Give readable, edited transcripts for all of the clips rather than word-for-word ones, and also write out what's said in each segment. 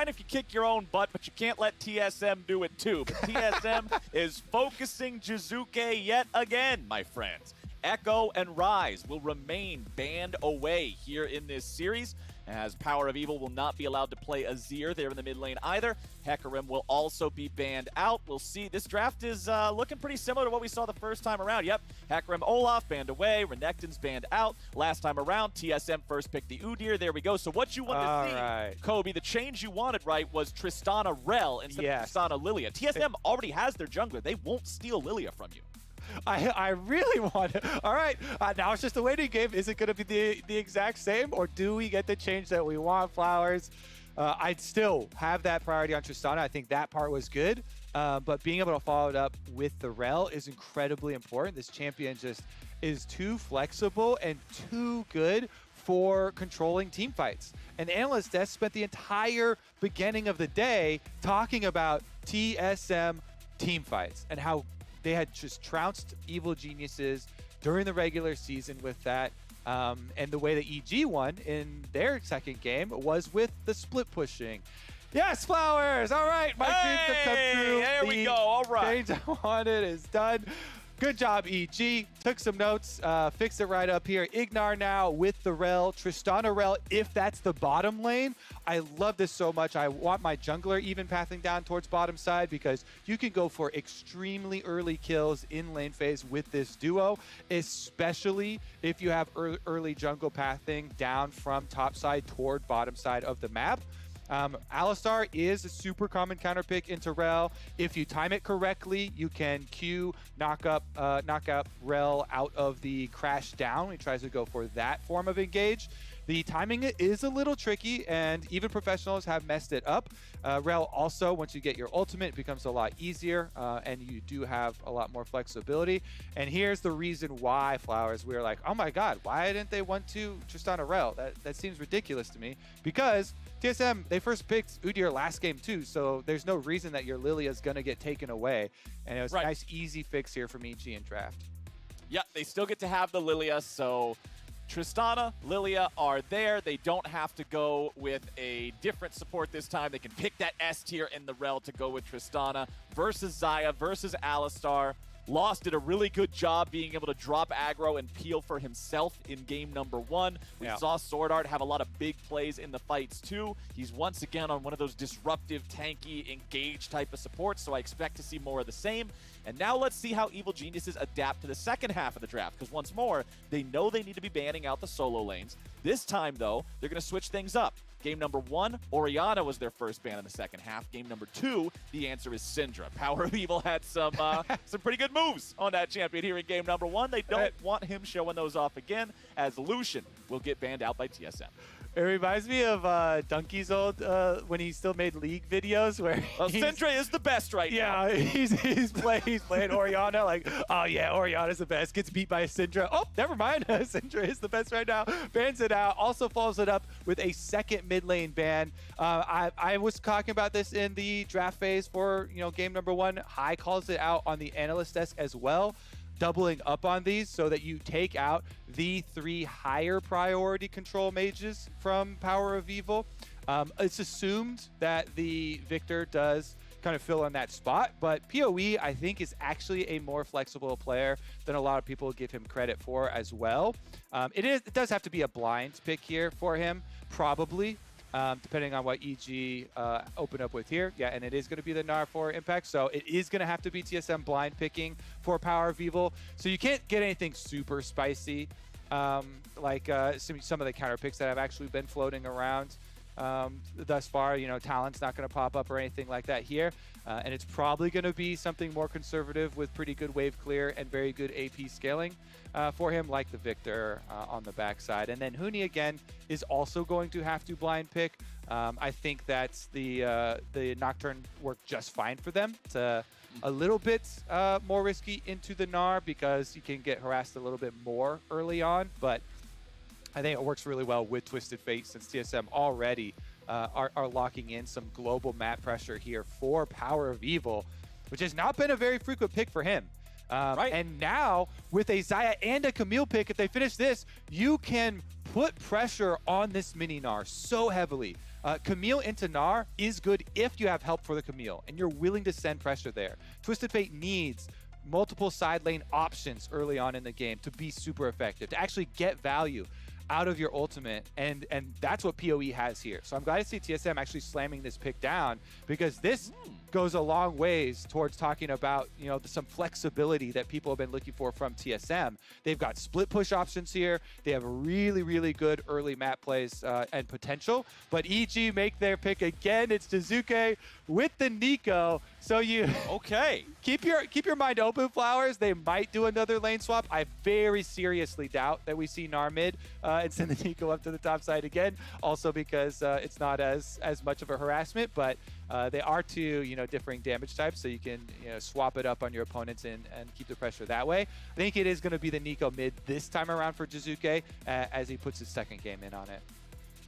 fine if you kick your own butt, but you can't let TSM do it too. But TSM is focusing Jiizuke yet again, my friends. Echo and Rise will remain banned away here in this series, as PowerOfEvil will not be allowed to play Azir there in the mid lane either. Hecarim will also be banned out. We'll see. This draft is looking pretty similar to what we saw the first time around. Yep, Hecarim Olaf banned away, Renekton's banned out. Last time around, TSM first picked the Udyr. There we go. So what you want to see, Kobe, the change you wanted, right, was Tristana Rell instead of Tristana Lillia. TSM already has their jungler. They won't steal Lillia from you. I really want it. All right, now it's just a waiting game. Is it going to be the exact same, or do we get the change that we want, Flowers? I'd still have that priority on Tristana. I think that part was good, but being able to follow it up with the Rell is incredibly important. This champion just is too flexible and too good for controlling team fights. And Analyst Desk spent the entire beginning of the day talking about TSM team fights and how they had just trounced evil geniuses during the regular season with that. And the way that EG won in their second game was with the split pushing. Yes, Flowers! All right, my dreams have come true. There we go, all right. Change I wanted is done. Good job, EG. Took some notes, fixed it right up here. Ignar now with the Rell, Tristana Rell, if that's the bottom lane. I love this so much. I want my jungler even pathing down towards bottom side because you can go for extremely early kills in lane phase with this duo, especially if you have early jungle pathing down from top side toward bottom side of the map. Alistar is a super common counter pick into Rell. If you time it correctly, you can knock out Rell out of the crash down. He tries to go for that form of engage. The timing is a little tricky, and even professionals have messed it up. Rell also, once you get your ultimate, it becomes a lot easier, and you do have a lot more flexibility. And here's the reason why, Flowers. We were like, oh my god, why didn't they want to Tristana Rell? That seems ridiculous to me. Because TSM, they first picked Udyr last game too, so there's no reason that your Lillia is going to get taken away. And it was a nice, easy fix here from EG in draft. Yeah, they still get to have the Lillia, so Tristana, Lillia are there. They don't have to go with a different support this time. They can pick that S tier in the Rell to go with Tristana versus Xayah versus Alistar. Lost did a really good job being able to drop aggro and peel for himself in game number 1. We saw SwordArt have a lot of big plays in the fights too. He's once again on one of those disruptive, tanky, engage type of supports, so I expect to see more of the same. And now let's see how Evil Geniuses adapt to the second half of the draft, because once more, they know they need to be banning out the solo lanes. This time, though, they're going to switch things up. Game number 1, Orianna was their first ban in the second half. Game number 2, the answer is Syndra. PowerOfEvil had some pretty good moves on that champion here in game number 1. They don't want him showing those off again, as Lucian will get banned out by TSM. It reminds me of Donkey's old, when he still made League videos where Syndra is the best right now. Yeah, he's playing Orianna like, oh yeah, Orianna's the best. Gets beat by Syndra. Oh, never mind. Syndra is the best right now. Bans it out. Also follows it up with a second mid lane ban. I was talking about this in the draft phase for game number 1. High calls it out on the analyst desk as well. Doubling up on these so that you take out the 3 higher priority control mages from PowerOfEvil. It's assumed that the Victor does kind of fill in that spot, but PoE, I think, is actually a more flexible player than a lot of people give him credit for as well. It does have to be a blind pick here for him, probably. Depending on what EG open up with here. Yeah, and it is going to be the Gnar for impact, so it is going to have to be TSM blind picking for PowerOfEvil. So you can't get anything super spicy like some of the counter picks that have actually been floating around thus far. Talent's not going to pop up or anything like that here. And it's probably going to be something more conservative with pretty good wave clear and very good AP scaling for him, like the Victor on the backside. And then Huni, again, is also going to have to blind pick. I think that's the Nocturne worked just fine for them. It's a little bit more risky into the Gnar because you can get harassed a little bit more early on, but I think it works really well with Twisted Fate since TSM already are locking in some global map pressure here for PowerOfEvil, which has not been a very frequent pick for him. And now with a Xayah and a Camille pick, if they finish this, you can put pressure on this mini Gnar so heavily. Camille into Gnar is good if you have help for the Camille and you're willing to send pressure there. Twisted Fate needs multiple side lane options early on in the game to be super effective, to actually get value out of your ultimate, and that's what PoE has here. So I'm glad to see TSM actually slamming this pick down, because this goes a long ways towards talking about, you know, some flexibility that people have been looking for from TSM. They've got split push options here. They have really, really good early map plays and potential. But EG make their pick again. It's Jiizuke with the Neeko. So you keep your mind open, Flowers. They might do another lane swap. I very seriously doubt that we see Gnar mid and send the Neeko up to the top side again. Also because it's not as much of a harassment, but they are two, you know, differing damage types, so you can, you know, swap it up on your opponents and keep the pressure that way. I think it is going to be the Neeko mid this time around for Jiizuke as he puts his second game in on it.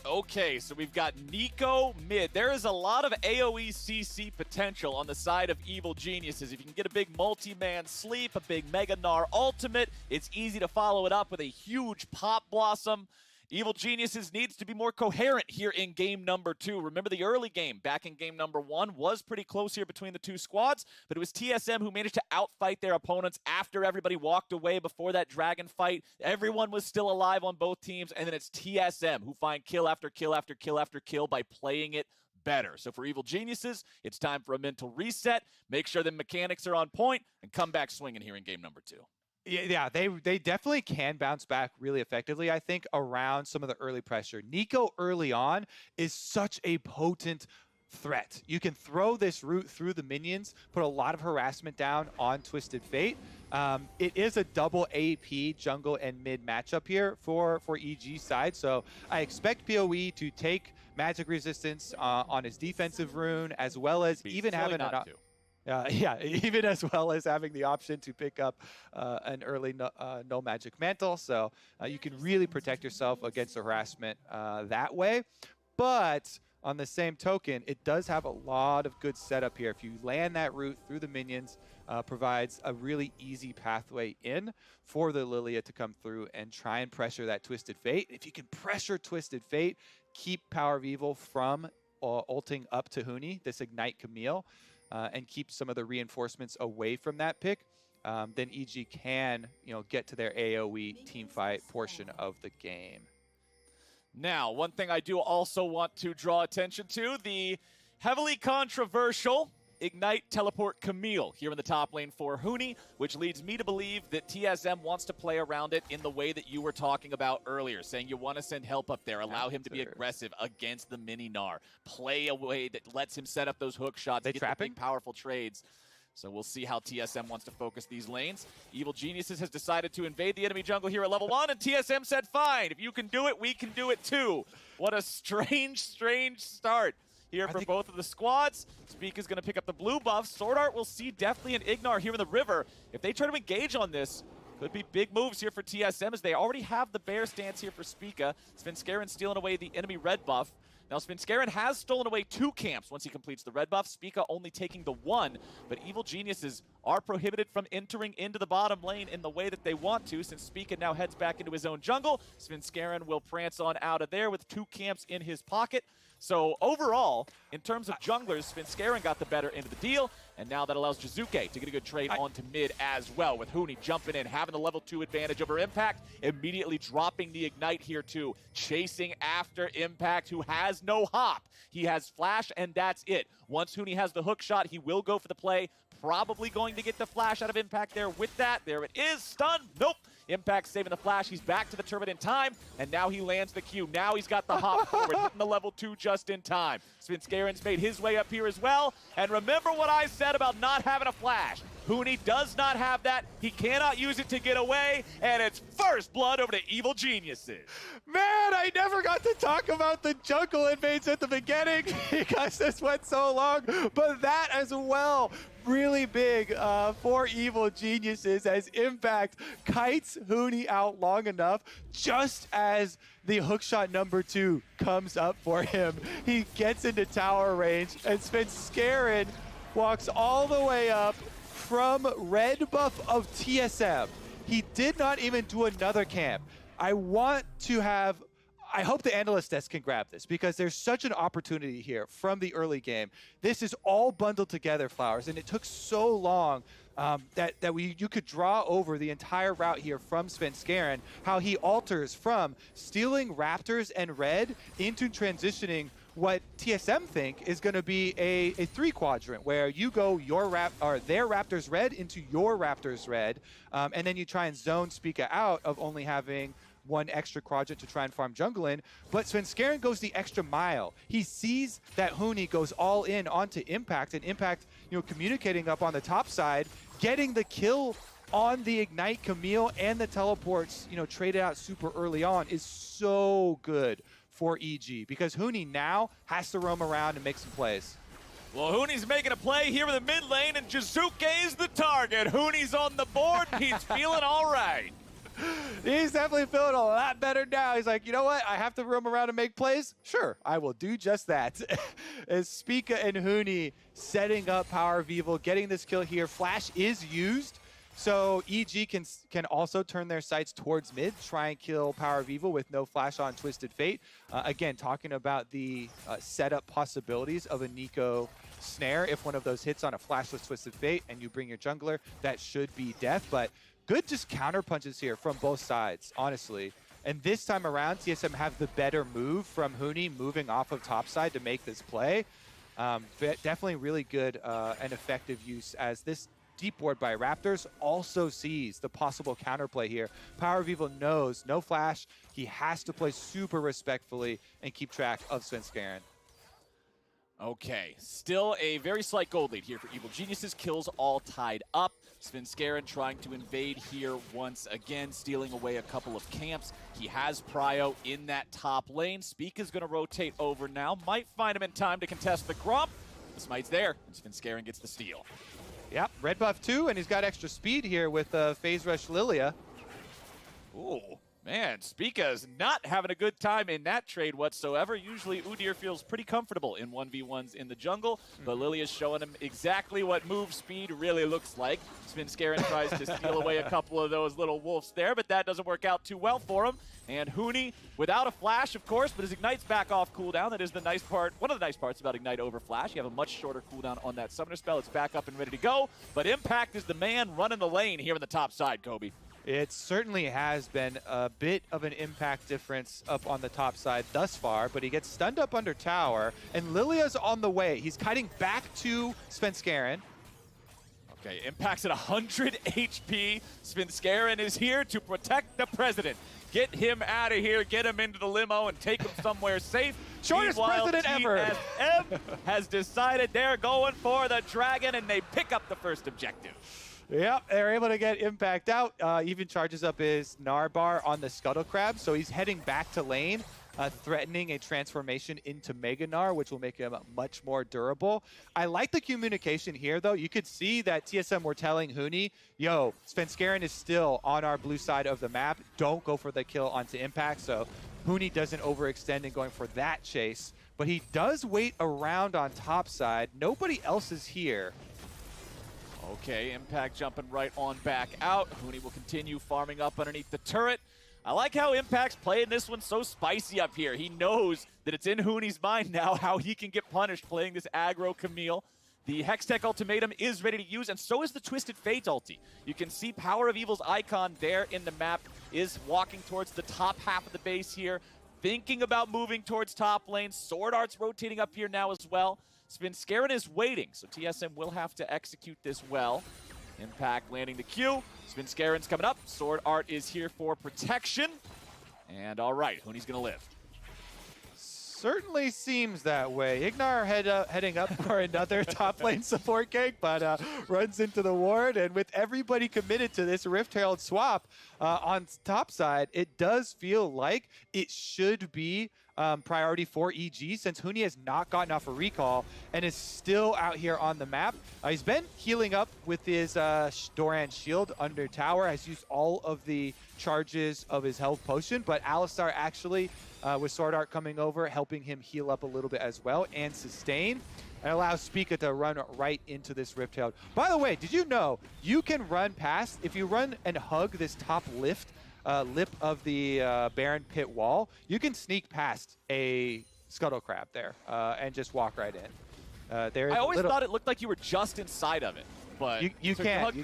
Okay, so we've got Neeko mid. There is a lot of AoE CC potential on the side of Evil Geniuses. If you can get a big multi-man sleep, a big Mega Gnar ultimate, it's easy to follow it up with a huge Pop Blossom. Evil Geniuses needs to be more coherent here in game number 2. Remember the early game back in game number 1 was pretty close here between the two squads, but it was TSM who managed to outfight their opponents after everybody walked away before that dragon fight. Everyone was still alive on both teams, and then it's TSM who find kill after kill after kill after kill by playing it better. So for Evil Geniuses, it's time for a mental reset. Make sure the mechanics are on point and come back swinging here in game number 2. Yeah, they definitely can bounce back really effectively, I think, around some of the early pressure. Neeko early on is such a potent threat. You can throw this route through the minions, put a lot of harassment down on Twisted Fate. It is a double AP jungle and mid matchup here for EG side, so I expect PoE to take magic resistance on his defensive rune, as well as even having even as well as having the option to pick up an early no magic mantle, so you can really protect yourself against the harassment that way. But on the same token, it does have a lot of good setup here. If you land that route through the minions, provides a really easy pathway in for the Lillia to come through and try and pressure that Twisted Fate. If you can pressure Twisted Fate, keep PowerOfEvil from ulting up to Huni, this Ignite Camille, and keep some of the reinforcements away from that pick, then EG can, you know, get to their AoE teamfight portion of the game. Now, one thing I do also want to draw attention to, the heavily controversial Ignite Teleport Camille here in the top lane for Huni, which leads me to believe that TSM wants to play around it in the way that you were talking about earlier, saying you want to send help up there, allow him to be aggressive against the mini Gnar, play a way that lets him set up those hook shots, get the big powerful trades. So we'll see how TSM wants to focus these lanes. Evil Geniuses has decided to invade the enemy jungle here at level 1, and TSM said, fine, if you can do it, we can do it too. What a strange, strange start here for both of the squads. Spica's going to pick up the blue buff. SwordArt will see Deftly and Ignar here in the river. If they try to engage on this, could be big moves here for TSM, as they already have the bear stance here for Spica. Svenskeren stealing away the enemy red buff. Now, Svenskeren has stolen away 2 camps once he completes the red buff. Spica only taking the 1, but Evil Geniuses are prohibited from entering into the bottom lane in the way that they want to, since Spica now heads back into his own jungle. Svenskeren will prance on out of there with 2 camps in his pocket. So overall, in terms of junglers, Svenskeren got the better end of the deal, and now that allows Jiizuke to get a good trade onto mid as well, with Huni jumping in, having the level 2 advantage over Impact, immediately dropping the Ignite here too, chasing after Impact, who has no hop. He has flash, and that's it. Once Huni has the hook shot, he will go for the play, probably going to get the flash out of Impact there with that. There it is, stun, nope. Impact saving the flash. He's back to the turret in time, and now he lands the Q. Now he's got the hop forward, hitting the level 2 just in time. Svenskeren's made his way up here as well. And remember what I said about not having a flash. Huni does not have that. He cannot use it to get away, and it's first blood over to Evil Geniuses. Man, I never got to talk about the jungle invades at the beginning because this went so long, but that as well, really big for Evil Geniuses, as Impact kites Huni out long enough just as the hookshot number 2 comes up for him. He gets into tower range, and Svenskeren walks all the way up from red buff of TSM. He did not even do another camp. I want to have I hope the analyst desk can grab this because there's such an opportunity here from the early game. This is all bundled together, Flowers, and it took so long that you could draw over the entire route here from Svenskeren, how he alters from stealing Raptors and Red into transitioning what TSM think is going to be a 3-quadrant where you go their Raptors Red into your Raptors Red, and then you try and zone Spica out of only having one extra quadrant to try and farm jungle in. But Svenskeren goes the extra mile. He sees that Huni goes all in onto Impact, and Impact, communicating up on the top side, getting the kill on the Ignite Camille and the teleports, traded out super early on is so good for EG because Huni now has to roam around and make some plays. Well, Huni's making a play here in the mid lane, and Jiizuke is the target. Huni's on the board. He's feeling all right. He's definitely feeling a lot better now. He's like, you know what? I have to roam around and make plays? Sure, I will do just that. As Spica and Huni setting up PowerOfEvil, getting this kill here. Flash is used, so EG can also turn their sights towards mid, try and kill PowerOfEvil with no flash on Twisted Fate. Again, talking about the setup possibilities of a Neeko snare. If one of those hits on a flashless Twisted Fate and you bring your jungler, that should be death. But good just counter punches here from both sides, honestly. And this time around, TSM have the better move from Huni moving off of top side to make this play. Definitely really good and effective use, as this deep ward by Raptors also sees the possible counterplay here. PowerOfEvil knows no flash. He has to play super respectfully and keep track of Svenskeren. Okay, still a very slight gold lead here for Evil Geniuses. Kills all tied up. Svenskeren trying to invade here once again, stealing away a couple of camps. He has Prio in that top lane. Spica's going to rotate over now. Might find him in time to contest the Grump. The smite's there, and Svenskeren gets the steal. Yep, red buff too, and he's got extra speed here with Phase Rush Lillia. Ooh. Man, Spica's not having a good time in that trade whatsoever. Usually Udyr feels pretty comfortable in 1v1s in the jungle, but Lillia's showing him exactly what move speed really looks like. Svenskeren tries to steal away a couple of those little wolves there, but that doesn't work out too well for him. And Huni, without a flash, of course, but his Ignite's back off cooldown. That is the nice part, one of the nice parts about Ignite over flash. You have a much shorter cooldown on that summoner spell. It's back up and ready to go, but Impact is the man running the lane here on the top side, Kobe. It certainly has been a bit of an impact difference up on the top side thus far, but he gets stunned up under tower, and Lilia's on the way. He's kiting back to Svenskeren. Okay, Impact's at 100 HP. Svenskeren is here to protect the president. Get him out of here, get him into the limo, and take him somewhere safe. Shortest president ever. TSM has decided they're going for the dragon, and they pick up the first objective. Yep, they're able to get Impact out. Even charges up his Gnar bar on the Scuttle Crab, so he's heading back to lane, threatening a transformation into Mega Gnar, which will make him much more durable. I like the communication here, though. You could see that TSM were telling Huni, yo, Svenskeren is still on our blue side of the map. Don't go for the kill onto Impact, so Huni doesn't overextend in going for that chase. But he does wait around on top side. Nobody else is here. Okay, Impact jumping right on back out. Huni will continue farming up underneath the turret. I like how Impact's playing this one so spicy up here. He knows that it's in Huni's mind now how he can get punished playing this aggro Camille. The Hextech ultimatum is ready to use, and so is the Twisted Fate ulti. You can see PowerOfEvil's icon there in the map is walking towards the top half of the base here, thinking about moving towards top lane. SwordArt's rotating up here now as well. Svenskeren is waiting, so TSM will have to execute this well. Impact landing the Q. Svenskeren's coming up. SwordArt is here for protection. And all right, Huni's going to live. Certainly seems that way. Ignar heading up for another top lane support gank, but runs into the ward. And with everybody committed to this Rift Herald swap on top side, it does feel like it should be priority for EG, since Huni has not gotten off a recall and is still out here on the map. He's been healing up with his Doran shield under tower, has used all of the charges of his health potion, but Alistar actually, with SwordArt coming over, helping him heal up a little bit as well and sustain, and allows Spica to run right into this Rift Herald. By the way, did you know you can run past, if you run and hug this top lift lip of the Baron pit wall, you can sneak past a scuttle crab there and just walk right in. There is I always thought it looked like you were just inside of it, but you can't.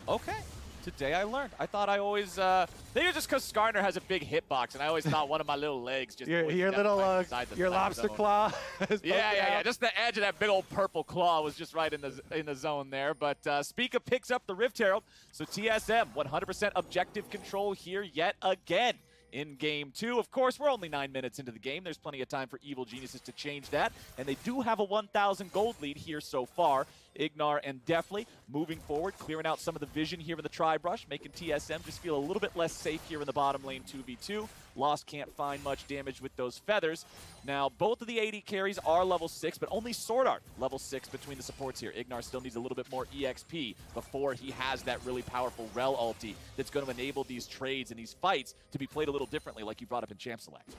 Okay. Today I learned. I thought I always, maybe it's just because Skarner has a big hitbox, and I always thought one of my little legs just your little your lobster claw. Yeah. Just the edge of that big old purple claw was just right in the zone there. But Spica picks up the Rift Herald, so TSM 100% objective control here yet again in Game 2. Of course, we're only 9 minutes into the game. There's plenty of time for Evil Geniuses to change that, and they do have a 1,000 gold lead here so far. Ignar and Deftly moving forward, clearing out some of the vision here in the tri-brush, making TSM just feel a little bit less safe here in the bottom lane 2v2. Lost can't find much damage with those feathers. Now, both of the AD carries are level 6, but only SwordArt level 6 between the supports here. Ignar still needs a little bit more EXP before he has that really powerful Rell ulti that's going to enable these trades and these fights to be played a little differently, like you brought up in Champ Select.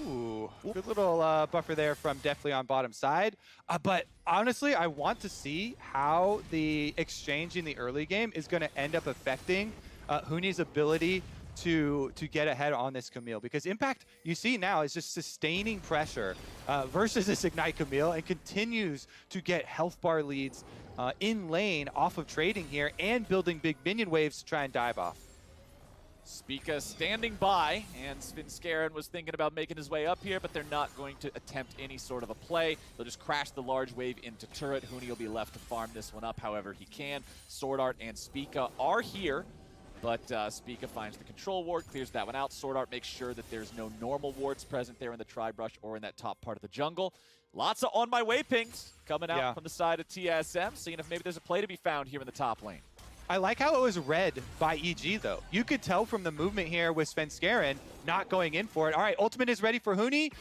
Ooh, good little buffer there from Deftly on bottom side. But honestly, I want to see how the exchange in the early game is going to end up affecting Huni's ability to get ahead on this Camille, because Impact, you see now, is just sustaining pressure versus this Ignite Camille and continues to get health bar leads in lane off of trading here and building big minion waves to try and dive off. Spica standing by, and Svenskeren was thinking about making his way up here, but they're not going to attempt any sort of a play. They'll just crash the large wave into turret. Huni will be left to farm this one up however he can. SwordArt and Spica are here, but Spica finds the control ward, clears that one out. SwordArt makes sure that there's no normal wards present there in the tri-brush or in that top part of the jungle. Lots of on my way pings coming out from the side of TSM, seeing if maybe there's a play to be found here in the top lane. I like how it was read by EG, though. You could tell from the movement here with Svenskeren not going in for it. All right, ultimate is ready for Huni.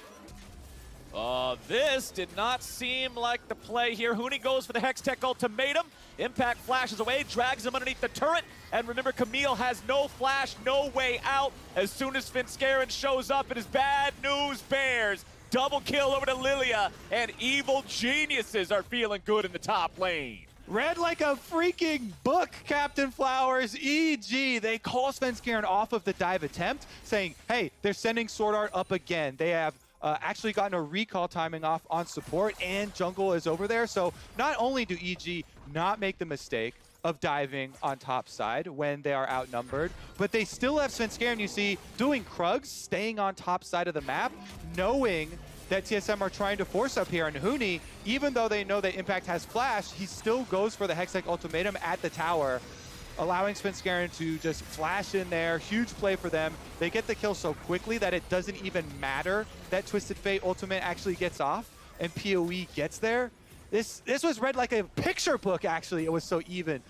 This did not seem like the play here. Huni goes for the Hextech ultimatum. Impact flashes away, drags him underneath the turret. And remember, Camille has no flash, no way out. As soon as Svenskeren shows up, it is bad news bears. Double kill over to Lillia, and Evil Geniuses are feeling good in the top lane. Read like a freaking book, Captain Flowers. EG, they call Svenskeren off of the dive attempt, saying, hey, they're sending SwordArt up again. They have actually gotten a recall timing off on support, and jungle is over there. So not only do EG not make the mistake of diving on top side when they are outnumbered, but they still have Svenskeren, you see, doing Krugs, staying on top side of the map, knowing that TSM are trying to force up here. And Huni, even though they know that Impact has flash, he still goes for the Hextech ultimatum at the tower, allowing Svenskeren to just flash in there. Huge play for them. They get the kill so quickly that it doesn't even matter that Twisted Fate ultimate actually gets off and PoE gets there. This was read like a picture book, actually. It was so even,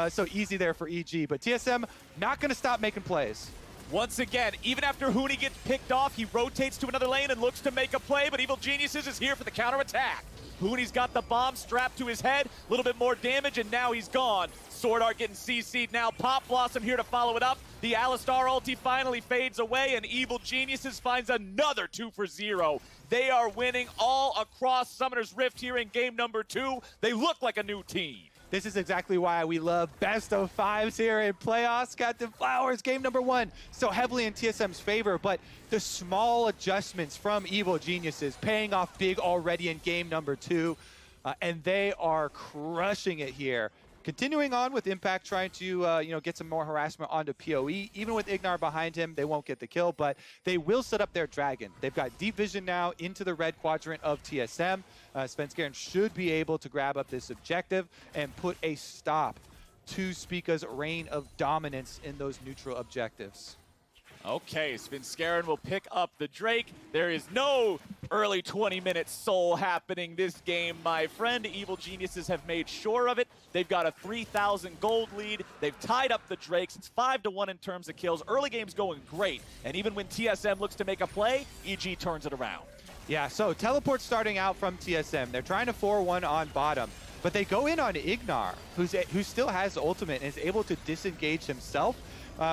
so easy there for EG. But TSM not going to stop making plays. Once again, even after Huni gets picked off, he rotates to another lane and looks to make a play, but Evil Geniuses is here for the counterattack. Huni's got the bomb strapped to his head, a little bit more damage, and now he's gone. SwordArt getting CC'd now. Pop Blossom here to follow it up. The Alistar ulti finally fades away, and Evil Geniuses finds another 2 for 0. They are winning all across Summoner's Rift here in game number 2. They look like a new team. This is exactly why we love best of fives here in playoffs. Captain Flowers, game number 1, so heavily in TSM's favor, but the small adjustments from Evil Geniuses paying off big already in game number 2, and they are crushing it here. Continuing on with Impact, trying to get some more harassment onto PoE. Even with Ignar behind him, they won't get the kill, but they will set up their dragon. They've got deep vision now into the red quadrant of TSM. Svenskeren should be able to grab up this objective and put a stop to Spica's reign of dominance in those neutral objectives. Okay, Svenskeren will pick up the Drake. There is no early 20-minute soul happening this game, my friend. Evil Geniuses have made sure of it. They've got a 3,000 gold lead. They've tied up the Drakes. It's 5-1 in terms of kills. Early game's going great. And even when TSM looks to make a play, EG turns it around. Yeah, so teleport starting out from TSM. They're trying to 4-1 on bottom. But they go in on Ignar, who still has ultimate and is able to disengage himself.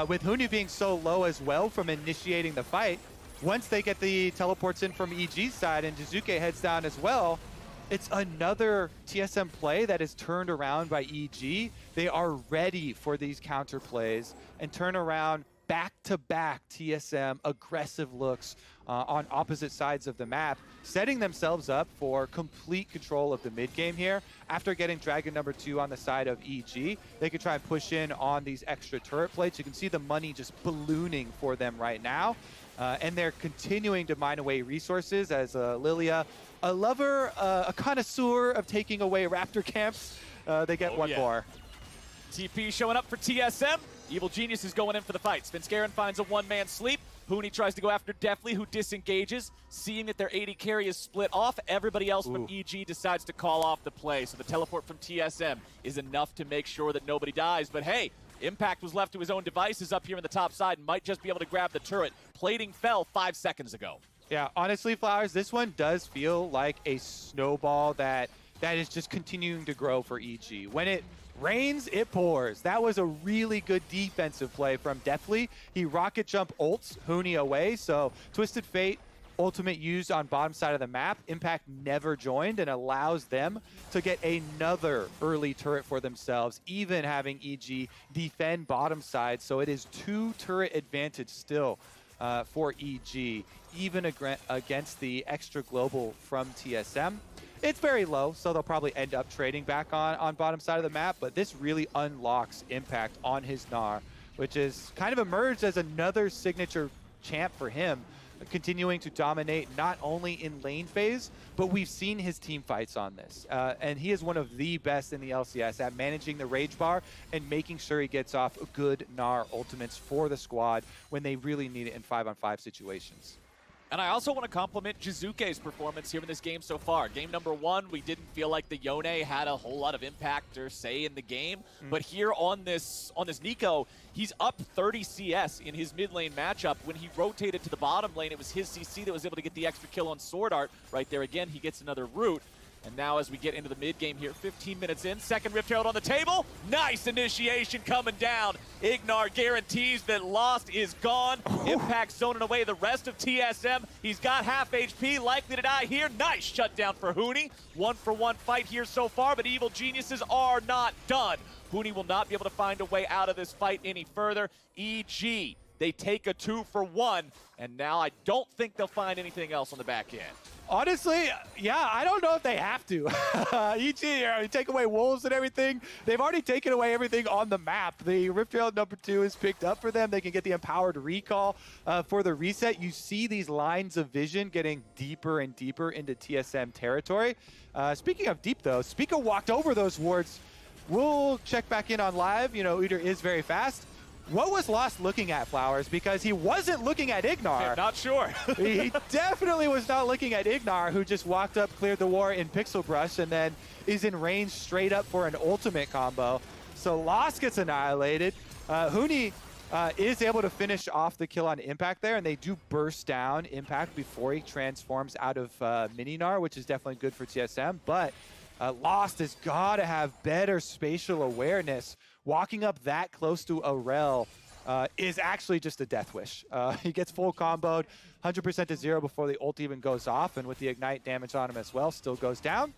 With Huni being so low as well from initiating the fight, once they get the teleports in from EG's side and Jiizuke heads down as well, it's another TSM play that is turned around by EG. They are ready for these counter plays and turn around, back-to-back TSM aggressive looks on opposite sides of the map, setting themselves up for complete control of the mid game here. After getting Dragon number 2 on the side of EG, they could try and push in on these extra turret plates. You can see the money just ballooning for them right now. And they're continuing to mine away resources as Lillia, a lover, a connoisseur of taking away Raptor camps. They get one more. TP showing up for TSM. Evil Genius is going in for the fight. Svenskeren finds a one-man sleep. Huni tries to go after Deftly, who disengages. Seeing that their AD carry is split off, everybody else from EG decides to call off the play. So the teleport from TSM is enough to make sure that nobody dies. But hey, Impact was left to his own devices up here in the top side and might just be able to grab the turret. Plating fell 5 seconds ago. Yeah, honestly, Flowers, this one does feel like a snowball that is just continuing to grow for EG. When it rains, it pours. That was a really good defensive play from Deftly. He rocket jump ults Huni away, so Twisted Fate ultimate used on bottom side of the map. Impact never joined and allows them to get another early turret for themselves, even having EG defend bottom side. So it is 2 turret advantage still for EG, even against the extra global from TSM. It's very low, so they'll probably end up trading back on bottom side of the map, but this really unlocks Impact on his Gnar, which is kind of emerged as another signature champ for him, continuing to dominate not only in lane phase, but we've seen his team fights on this. And he is one of the best in the LCS at managing the rage bar and making sure he gets off good Gnar ultimates for the squad when they really need it in 5-on-5 situations. And I also want to compliment Jiizuke's performance here in this game so far. Game number 1, we didn't feel like the Yone had a whole lot of impact or say in the game. But here on this Neeko, he's up 30 CS in his mid lane matchup. When he rotated to the bottom lane, it was his CC that was able to get the extra kill on SwordArt. Right there again, he gets another root. And now as we get into the mid game here, 15 minutes in, second Rift Herald on the table. Nice initiation coming down. Ignar guarantees that Lost is gone. Impact zoning away the rest of TSM. He's got half HP, likely to die here. Nice shutdown for Huni. 1-for-1 fight here so far, but Evil Geniuses are not done. Huni will not be able to find a way out of this fight any further. EG, they take a 2-for-1, and now I don't think they'll find anything else on the back end. Honestly, yeah, I don't know if they have to. EG, take away wolves and everything. They've already taken away everything on the map. The Rift Herald number 2 is picked up for them. They can get the empowered recall for the reset. You see these lines of vision getting deeper and deeper into TSM territory. Speaking of deep, though, Spica walked over those wards. We'll check back in on live. You know, Udyr is very fast. What was Lost looking at, Flowers? Because he wasn't looking at Ignar. I'm not sure. He definitely was not looking at Ignar, who just walked up, cleared the war in Pixel Brush, and then is in range straight up for an ultimate combo. So Lost gets annihilated. Huni is able to finish off the kill on Impact there, and they do burst down Impact before he transforms out of Mini-Gnar, which is definitely good for TSM. But Lost has got to have better spatial awareness. Walking up that close to a Rell is actually just a death wish. He gets full comboed, 100% to 0 before the ult even goes off, and with the ignite damage on him as well, still goes down.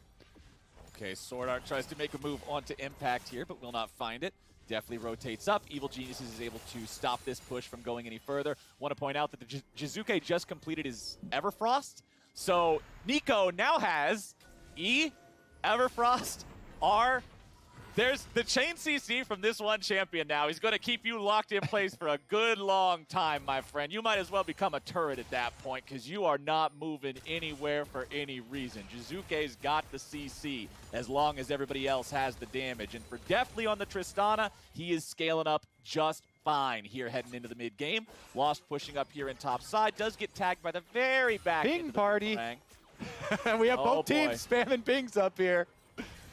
Okay, SwordArt tries to make a move onto Impact here, but will not find it. Deftly rotates up. Evil Geniuses is able to stop this push from going any further. Want to point out that the Jiizuke just completed his Everfrost. So Neeko now has E, Everfrost, R. There's the chain CC from this one champion now. He's going to keep you locked in place for a good long time, my friend. You might as well become a turret at that point because you are not moving anywhere for any reason. Jiizuke's got the CC as long as everybody else has the damage. And for Deftly on the Tristana, he is scaling up just fine here heading into the mid game. Lost pushing up here in top side. Does get tagged by the very back end. Ping party. We have both teams spamming pings up here.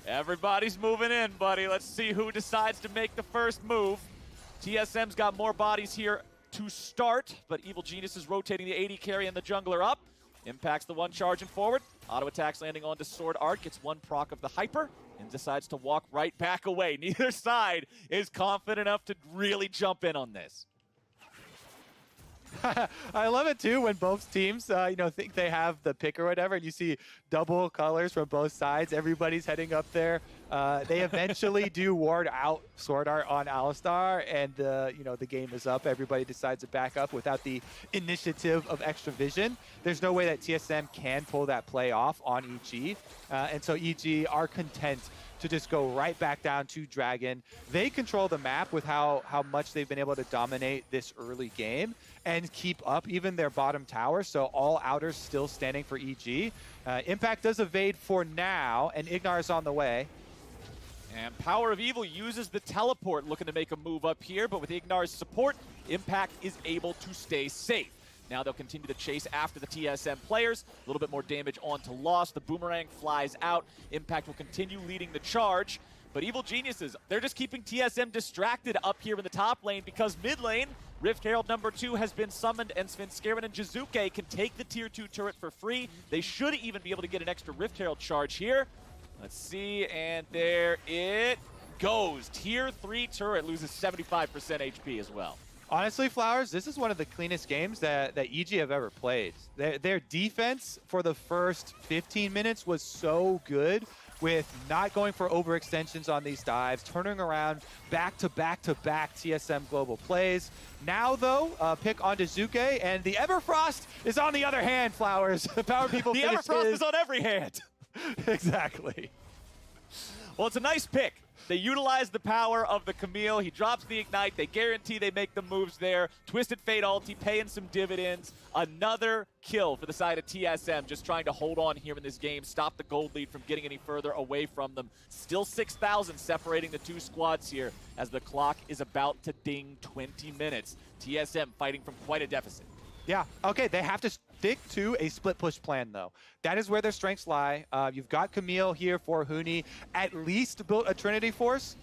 Everybody's moving in, buddy. Let's see who decides to make the first move. TSM's got more bodies here to start, but Evil Genius is rotating the AD carry and the jungler up. Impacts the one charging forward. Auto attacks landing onto SwordArt, gets one proc of the hyper, and decides to walk right back away. Neither side is confident enough to really jump in on this. I love it too when both teams, think they have the pick or whatever, and you see double colors from both sides. Everybody's heading up there. They eventually do ward out SwordArt on Alistar, and the game is up. Everybody decides to back up without the initiative of extra vision. There's no way that TSM can pull that play off on EG, and so EG are content to just go right back down to Dragon. They control the map with how much they've been able to dominate this early game and keep up even their bottom tower, so all outers still standing for EG. Impact does evade for now, and Ignar is on the way. And PowerOfEvil uses the teleport, looking to make a move up here, but with Ignar's support, Impact is able to stay safe. Now they'll continue to chase after the TSM players. A little bit more damage onto Lost. The boomerang flies out. Impact will continue leading the charge. But Evil Geniuses, they're just keeping TSM distracted up here in the top lane because mid lane, Rift Herald #2 has been summoned, and Svenskeren and Jiizuke can take the tier 2 turret for free. They should even be able to get an extra Rift Herald charge here. Let's see, and there it goes. Tier 3 turret loses 75% HP as well. Honestly, Flowers, this is one of the cleanest games that EG have ever played. Their defense for the first 15 minutes was so good with not going for overextensions on these dives, turning around back-to-back-to-back TSM global plays. Now, though, pick on Jiizuke, and the Everfrost is on the other hand, Flowers. PowerOfEvil The Everfrost is on every hand. Exactly. Well, it's a nice pick. They utilize the power of the Camille. He drops the Ignite. They guarantee they make the moves there. Twisted Fate ulti, paying some dividends. Another kill for the side of TSM, just trying to hold on here in this game, stop the gold lead from getting any further away from them. Still 6,000 separating the two squads here as the clock is about to ding 20 minutes. TSM fighting from quite a deficit. Yeah, okay, they have to stick to a split push plan, though. That is where their strengths lie. You've got Camille here for Huni, at least built a Trinity Force.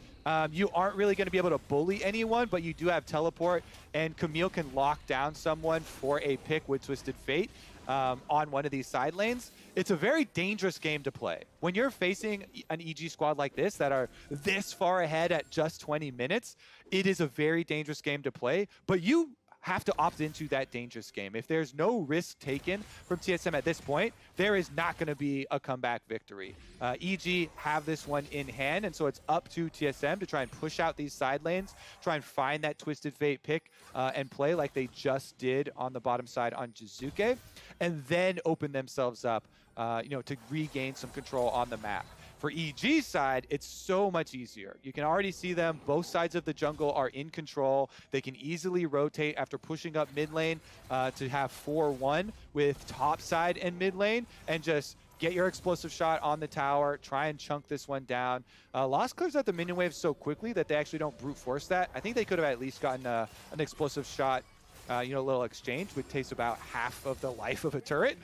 You aren't really going to be able to bully anyone, but you do have teleport, and Camille can lock down someone for a pick with Twisted Fate on one of these side lanes. It's a very dangerous game to play. When you're facing an EG squad like this that are this far ahead at just 20 minutes, it is a very dangerous game to play, but you have to opt into that dangerous game. If there's no risk taken from TSM at this point, there is not going to be a comeback victory. EG have this one in hand, and so it's up to TSM to try and push out these side lanes, try and find that Twisted Fate pick and play like they just did on the bottom side on Jiizuke, and then open themselves up to regain some control on the map. For EG's side, it's so much easier. You can already see them. Both sides of the jungle are in control. They can easily rotate after pushing up mid lane to have 4-1 with top side and mid lane, and just get your explosive shot on the tower, try and chunk this one down. Lost clears out the minion wave so quickly that they actually don't brute force that. I think they could have at least gotten an explosive shot, a little exchange, which takes about half of the life of a turret.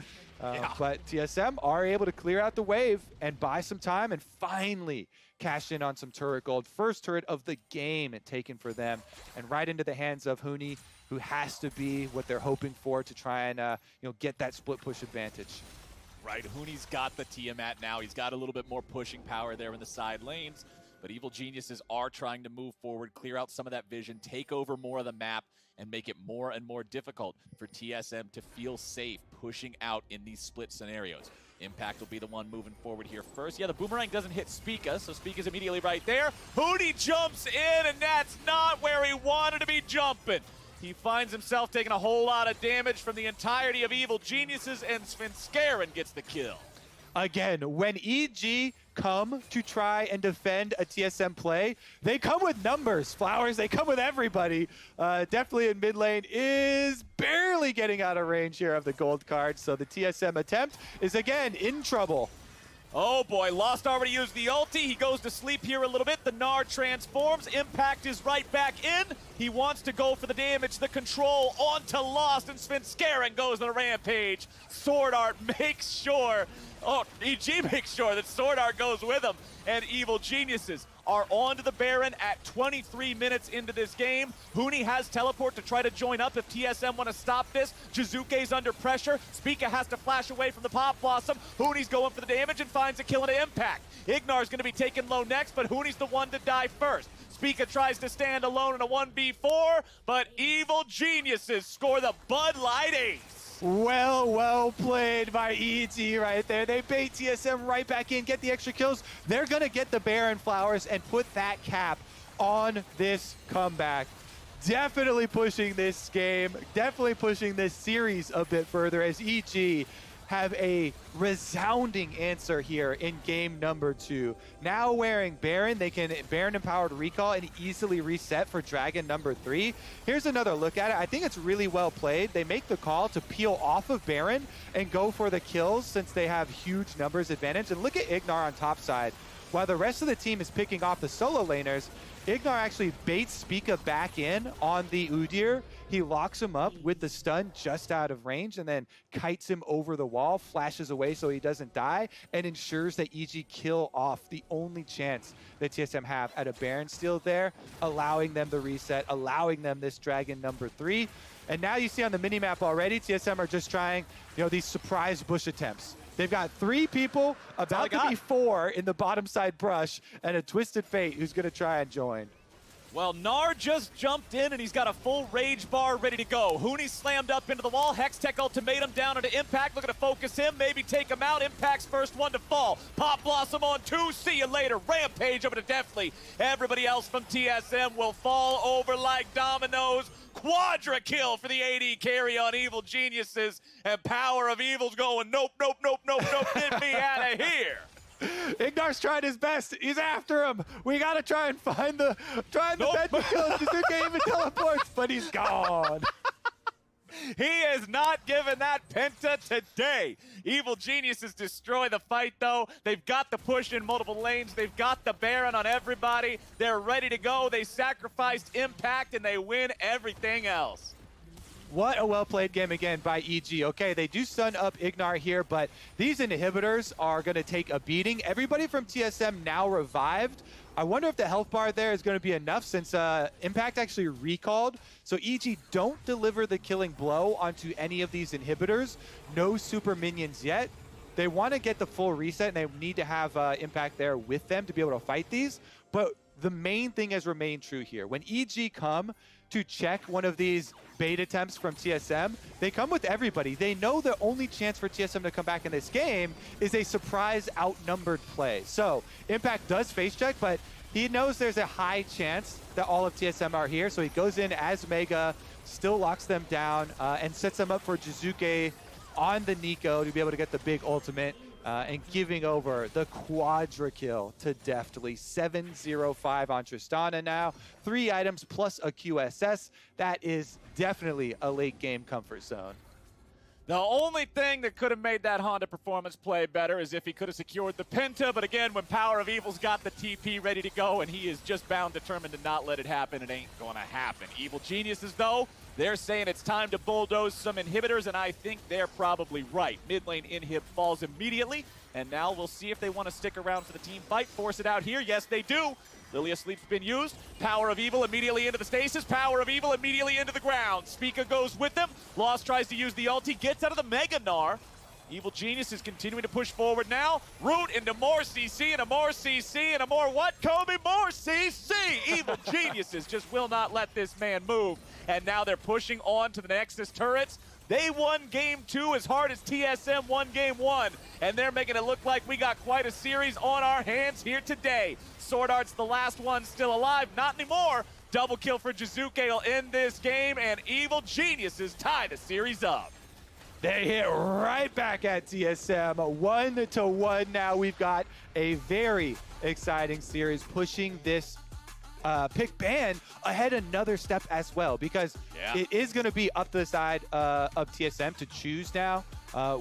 But TSM are able to clear out the wave and buy some time and finally cash in on some turret gold. First turret of the game taken for them, and right into the hands of Huni, who has to be what they're hoping for to try and get that split push advantage. Right, Huni's got the Tiamat now. He's got a little bit more pushing power there in the side lanes, but Evil Geniuses are trying to move forward, clear out some of that vision, take over more of the map, and make it more and more difficult for TSM to feel safe pushing out in these split scenarios. Impact will be the one moving forward here first. Yeah, the boomerang doesn't hit Spica, so Spica's immediately right there. Huni jumps in, and that's not where he wanted to be jumping. He finds himself taking a whole lot of damage from the entirety of Evil Geniuses, and Svenskeren gets the kill. Again, when EG come to try and defend a TSM play, they come with numbers, Flowers. They come with everybody. Deftly in mid lane is barely getting out of range here of the gold card, so the TSM attempt is again in trouble. Oh boy, Lost already used the ulti. He goes to sleep here a little bit. The Gnar transforms. Impact is right back in. He wants to go for the damage, the control onto Lost, and Svenskeren goes on a rampage. SwordArt makes sure Oh, EG makes sure that SwordArt goes with him, and Evil Geniuses are on to the Baron at 23 minutes into this game. Huni has teleport to try to join up if TSM want to stop this. Jiizuke's under pressure. Spica has to flash away from the Pop Blossom. Huni's going for the damage and finds a kill and an impact. Ignar's going to be taken low next, but Huni's the one to die first. Spica tries to stand alone in a 1v4, but Evil Geniuses score the Bud Light ace. Well played by EG right there. They bait TSM right back in, get the extra kills. They're going to get the Baron Flowers and put that cap on this comeback. Definitely pushing this game, definitely pushing this series a bit further as EG have a resounding answer here in game number 2. Now wearing Baron, they can Baron empowered recall and easily reset for Dragon number 3. Here's another look at it. I think it's really well played. They make the call to peel off of Baron and go for the kills since they have huge numbers advantage. And look at Ignar on top side. While the rest of the team is picking off the solo laners, Ignar actually baits Spica back in on the Udyr. He locks him up with the stun just out of range and then kites him over the wall, flashes away so he doesn't die, and ensures that EG kill off the only chance that TSM have at a Baron steal there, allowing them the reset, allowing them this Dragon number 3. And now you see on the minimap already, TSM are just trying, these surprise bush attempts. They've got 3 people, about to be 4 in the bottom side brush, and a Twisted Fate who's going to try and join. Well, Gnar just jumped in, and he's got a full rage bar ready to go. Huni slammed up into the wall. Hextech ultimatum down into Impact. Looking to focus him, maybe take him out. Impact's first one to fall. Pop Blossom on 2. See you later. Rampage over to Deftly. Everybody else from TSM will fall over like dominoes. Quadra kill for the AD carry on Evil Geniuses. And PowerOfEvil's going, nope, get me out of here. Ignar's trying his best. He's after him. We got to try and find the bed to kill. Jiizuke even teleports, but he's gone. He is not giving that Penta today. Evil Geniuses destroy the fight, though. They've got the push in multiple lanes. They've got the Baron on everybody. They're ready to go. They sacrificed Impact, and they win everything else. What a well-played game again by EG. Okay, they do stun up Ignar here, but these inhibitors are going to take a beating. Everybody from TSM now revived. I wonder if the health bar there is going to be enough since Impact actually recalled. So EG don't deliver the killing blow onto any of these inhibitors. No super minions yet. They want to get the full reset, and they need to have Impact there with them to be able to fight these. But the main thing has remained true here. When EG come to check one of these bait attempts from TSM, they come with everybody. They know the only chance for TSM to come back in this game is a surprise outnumbered play. So Impact does face check, but he knows there's a high chance that all of TSM are here. So he goes in as Mega, still locks them down, and sets them up for Jiizuke on the Neeko to be able to get the big ultimate. And giving over the quadra kill to Deftly. 7-0-5 on Tristana now. 3 items plus a QSS. That is definitely a late game comfort zone. The only thing that could have made that Honda performance play better is if he could have secured the Penta, but again, when PowerOfEvil's got the TP ready to go and he is just bound determined to not let it happen, it ain't gonna happen. Evil Geniuses, though, they're saying it's time to bulldoze some inhibitors, and I think they're probably right. Mid lane inhib falls immediately, and now we'll see if they want to stick around for the team fight, force it out here. Yes, they do. Lillia Sleep's been used. PowerOfEvil immediately into the stasis. PowerOfEvil immediately into the ground. Spica goes with them. Lost tries to use the ulti. Gets out of the Mega Gnar. Evil Genius is continuing to push forward now. Root into more CC and a more CC and a more what, Kobe? More CC! Evil Geniuses just will not let this man move. And now they're pushing on to the Nexus turrets. They won game 2 as hard as TSM won game 1. And they're making it look like we got quite a series on our hands here today. SwordArt's the last one still alive. Not anymore. Double kill for Jiizuke will end this game, and Evil Geniuses tie the series up. They hit right back at TSM. 1-1 now. We've got a very exciting series pushing this pick ban ahead another step as well, because it is going to be up to the side of TSM to choose now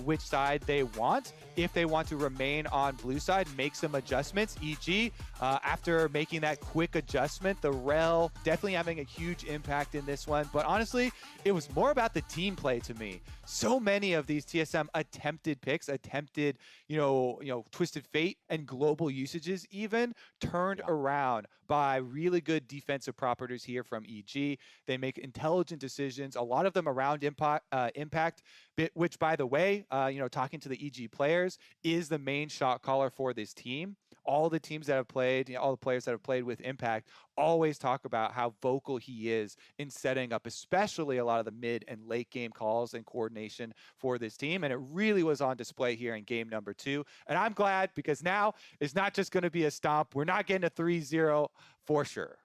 which side they want. if they want to remain on blue side, make some adjustments. E.g., after making that quick adjustment, the Rell definitely having a huge impact in this one. But honestly, it was more about the team play to me. So many of these TSM attempted picks, attempted, Twisted Fate and global usages even turned around by really good defensive properties here from EG. They make intelligent decisions, a lot of them around impact, which, by the way, talking to the EG players, is the main shot caller for this team. All the teams that have played, all the players that have played with Impact always talk about how vocal he is in setting up, especially a lot of the mid and late game calls and coordination for this team. And it really was on display here in game number 2. And I'm glad, because now it's not just going to be a stomp. We're not getting a 3-0 for sure.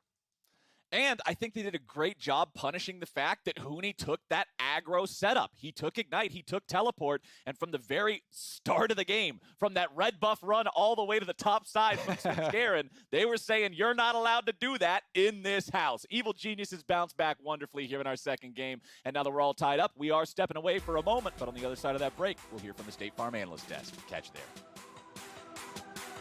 And I think they did a great job punishing the fact that Huni took that aggro setup. He took Ignite, he took Teleport, and from the very start of the game, from that red buff run all the way to the top side from Svenskeren, they were saying, you're not allowed to do that in this house. Evil Geniuses bounced back wonderfully here in our second game, and now that we're all tied up, we are stepping away for a moment, but on the other side of that break, we'll hear from the State Farm Analyst Desk. Catch you there.